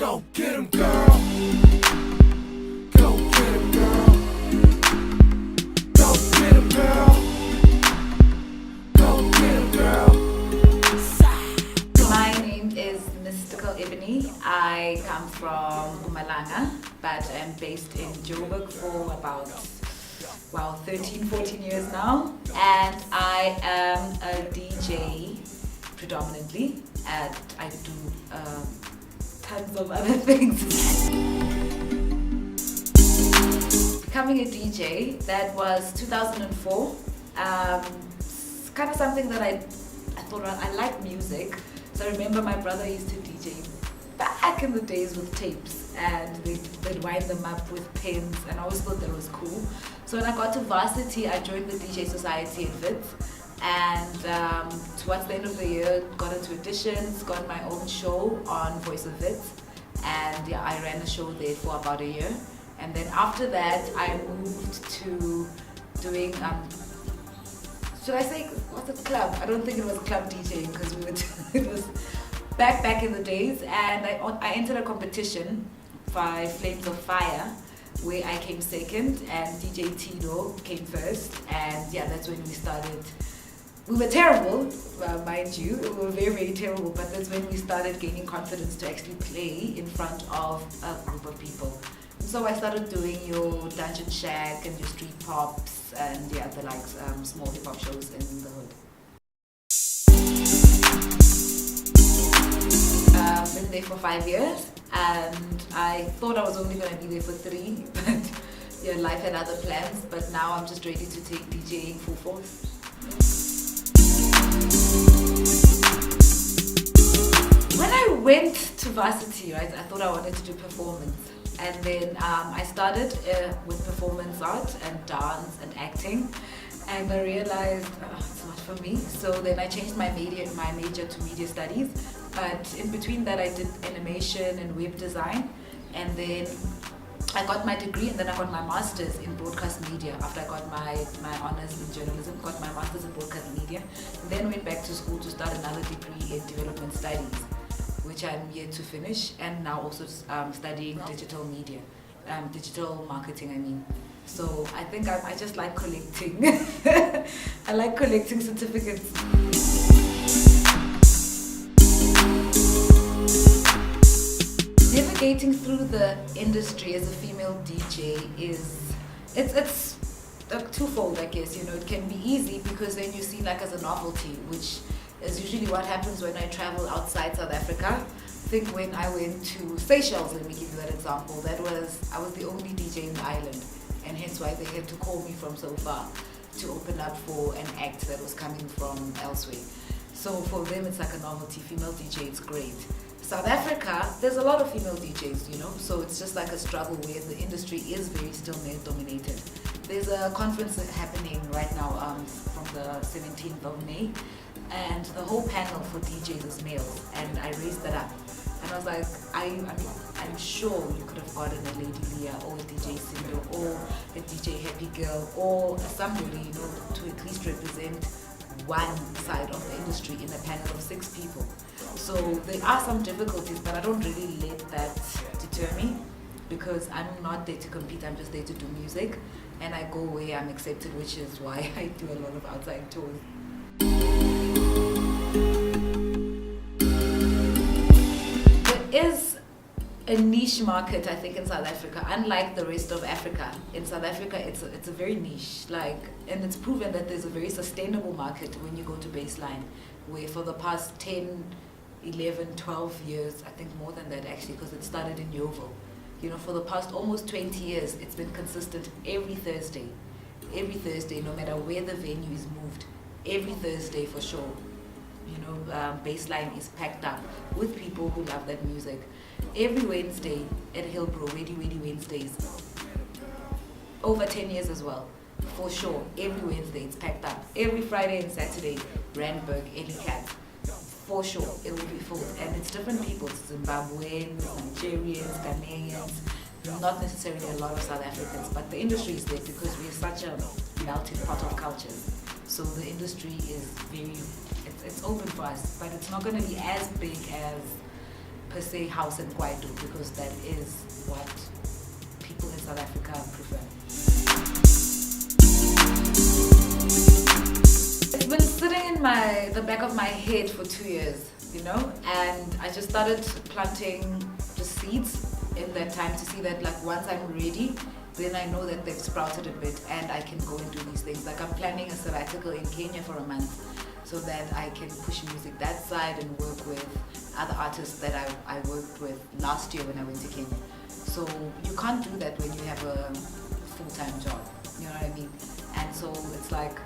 Go get 'em, girl. Go get 'em, girl. Go get 'em, girl. Go get 'em, girl. My name is Mystikal Ebony. I come from Mpumalanga, but I'm based in Joburg for about 13, 14 years now. And I am a DJ predominantly, and I do tons of other things. Becoming a DJ, that was 2004. It's kind of something that I thought I like music. So I remember my brother used to DJ back in the days with tapes, and they'd wind them up with pins, and I always thought that was cool. So when I got to varsity, I joined the DJ Society in Wits, and towards the end of the year, got into auditions, got my own show on Voice of Wits, and yeah, I ran a show there for about a year. And then after that, I moved to doing should I say, what's a club? I don't think it was club DJing, because it was back in the days, and I entered a competition by Flames of Fire, where I came second and DJ Tito came first, and yeah, that's when we started. We were terrible, mind you, we were very, very terrible, but that's when we started gaining confidence to actually play in front of a group of people. So I started doing your Dungeon Shack and your street pops and yeah, the likes, small hip hop shows in the hood. I've been there for 5 years, and I thought I was only going to be there for 3, but yeah, life had other plans. But now I'm just ready to take DJing full force. When I went to varsity, right, I thought I wanted to do performance. And then I started with performance art and dance and acting, and I realized it's not for me. So then I changed my major to media studies. But in between that, I did animation and web design, and then I got my degree, and then I got my master's in broadcast media after I got my honors in journalism, got my master's in broadcast media, and then went back to school to start another degree in development studies, which I'm yet to finish, and now also studying digital media, digital marketing, I mean. So I think I just like collecting. I like collecting certificates. Navigating through the industry as a female DJ it's twofold, I guess. You know, it can be easy because then you see like as a novelty, which is usually what happens when I travel outside South Africa. I think when I went to Seychelles, let me give you that example, I was the only DJ in the island, and hence why they had to call me from so far to open up for an act that was coming from elsewhere. So for them it's like a novelty. Female DJ, it's great. South Africa, there's a lot of female DJs, you know, so it's just like a struggle where the industry is very still male dominated. There's a conference happening right now from the 17th of May, and the whole panel for DJs is male, and I raised that up. And I was like, I'm sure you could have gotten a Lady Leah or a DJ Cindo or a DJ Happy Girl or somebody, you know, to at least represent one side of the industry in a panel of 6 people. So there are some difficulties, but I don't really let that deter me, because I'm not there to compete, I'm just there to do music, and I go where I'm accepted, which is why I do a lot of outside tours. There is a niche market, I think, in South Africa, unlike the rest of Africa. In South Africa, it's a very niche, and it's proven that there's a very sustainable market when you go to baseline, where for the past 10, 11, 12 years, I think more than that actually, because it started in Yeovil. You know, for the past almost 20 years, it's been consistent every Thursday, no matter where the venue is moved, every Thursday for sure. You know, baseline is packed up with people who love that music. Every Wednesday at Hillbrow, Ready Wednesdays. Over 10 years as well, for sure. Every Wednesday it's packed up. Every Friday and Saturday, Randburg, eNCA, for sure it will be full. And it's different people, Zimbabweans, Nigerians, Ghanaians, not necessarily a lot of South Africans, but the industry is there because we're such a melting pot of cultures. So the industry is it's open for us, but it's not going to be as big as per se house and kwaito, because that is what people in South Africa prefer. It's been sitting in the back of my head for 2 years, you know, and I just started planting the seeds in that time to see that, like, once I'm ready, then I know that they've sprouted a bit and I can go and do these things. Like, I'm planning a sabbatical in Kenya for a month so that I can push music that side and work with other artists that I worked with last year when I went to Kenya. So you can't do that when you have a full-time job, you know what I mean? And so it's like,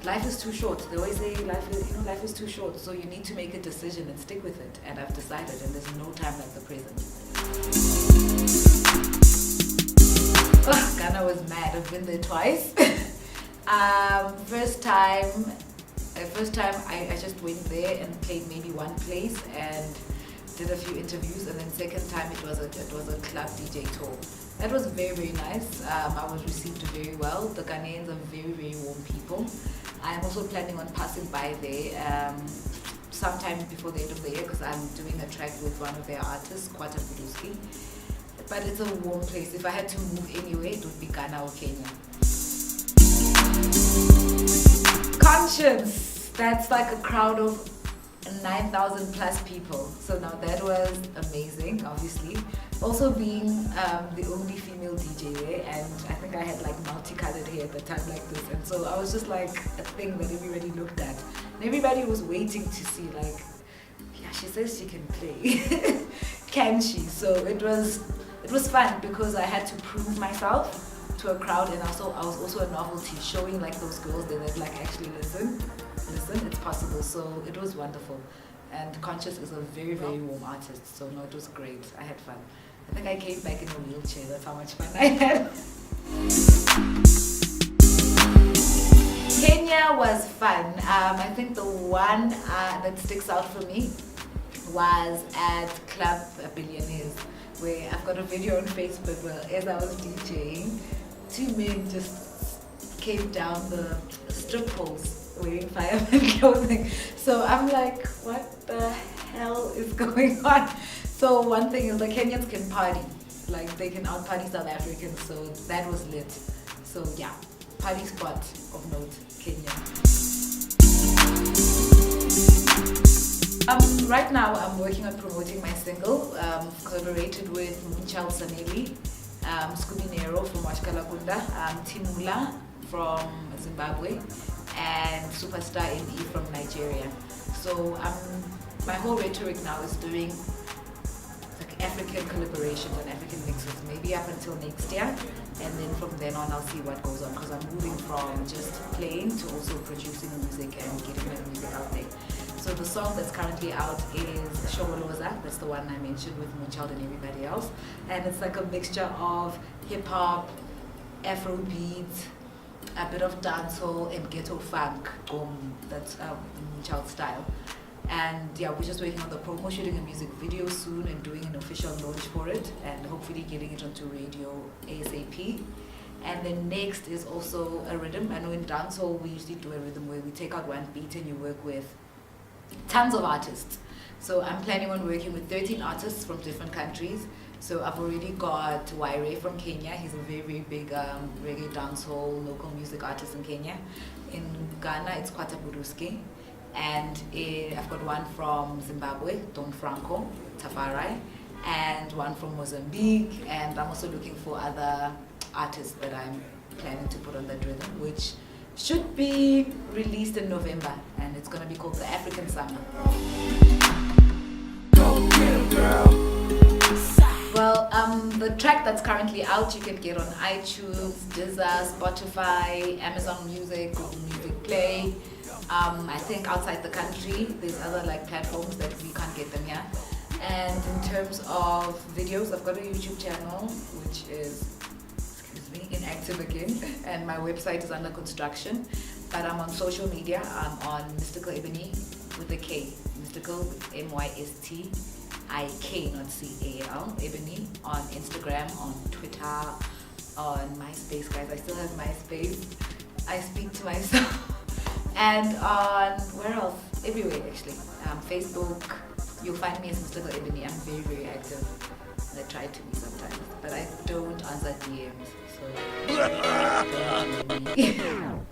life is too short. They always say life is too short. So you need to make a decision and stick with it. And I've decided, and there's no time like the present. Ghana was mad. I've been there twice. First time I just went there and played maybe one place and did a few interviews, and then second time it was a club DJ tour. That was very, very nice. I was received very well. The Ghanaians are very, very warm people. I'm also planning on passing by there sometime before the end of the year, because I'm doing a track with one of their artists, Kwata Buduski. But it's a warm place. If I had to move anywhere, it would be Ghana or Kenya. Konshens, that's like a crowd of 9,000 plus people. So now that was amazing, obviously. Also being the only female DJ there, and I think I had like multicolored hair at the time like this, and so I was just like a thing that everybody looked at. And everybody was waiting to see, like, yeah, she says she can play. Can she? So it was fun because I had to prove myself to a crowd, and also I was also a novelty, showing like those girls that like actually listen, it's possible. So it was wonderful. And Konshens is a very, very warm artist, so no, it was great. I had fun. I think I came back in a wheelchair. That's how much fun I had. Kenya was fun. I think the one that sticks out for me was at Club Billionaires, where I've got a video on Facebook where, as I was DJing, 2 men just came down the strip poles wearing fireman clothing. So I'm like, what the hell is going on? So one thing is, like, Kenyans can party, like they can out-party South Africans, so that was lit. So yeah, party spot of note, Kenya. Right now I'm working on promoting my single, collaborated with Munchal Saneli, Scooby Nero from Washkalakunda, Timula from Zimbabwe, and Superstar NE from Nigeria. So my whole rhetoric now is doing like African collaborations and African mixes, maybe up until next year, and then from then on I'll see what goes on, because I'm moving from just playing to also producing music and getting my music out there. So the song that's currently out is Shoboloza, that's the one I mentioned with Moonchild and everybody else, and it's like a mixture of hip hop, Afrobeat, a bit of dancehall and ghetto funk. That's Moonchild style. And yeah, we're just waiting on the promo, shooting a music video soon and doing an official launch for it, and hopefully getting it onto radio ASAP. And then next is also a rhythm. I know in dancehall we usually do a rhythm where we take out one beat and you work with tons of artists. So I'm planning on working with 13 artists from different countries. So I've already got Waire from Kenya. He's a very, very big reggae dancehall local music artist in Kenya. In Ghana, it's Kwata Buduski. And I've got one from Zimbabwe, Don Franco, Tafarai, and one from Mozambique. And I'm also looking for other artists that I'm planning to put on that rhythm, which should be released in November, and it's going to be called The African Summer. Go get 'em, girl. Well, the track that's currently out you can get on iTunes, Deezer, Spotify, Amazon Music, Google Music Play. I think outside the country there's other like platforms that we can't get them here. And in terms of videos, I've got a YouTube channel which is, inactive again, and my website is under construction, but I'm on social media. I'm on Mystikal Ebony with a K, Mystikal MYSTIK, not CAL, Ebony, on Instagram, on Twitter, on MySpace, guys. I still have MySpace. I speak to myself. And on, where else? Everywhere actually. Facebook, you'll find me as Mystikal Ebony. I'm very, very active. I try to be sometimes, but I don't answer DMs. So.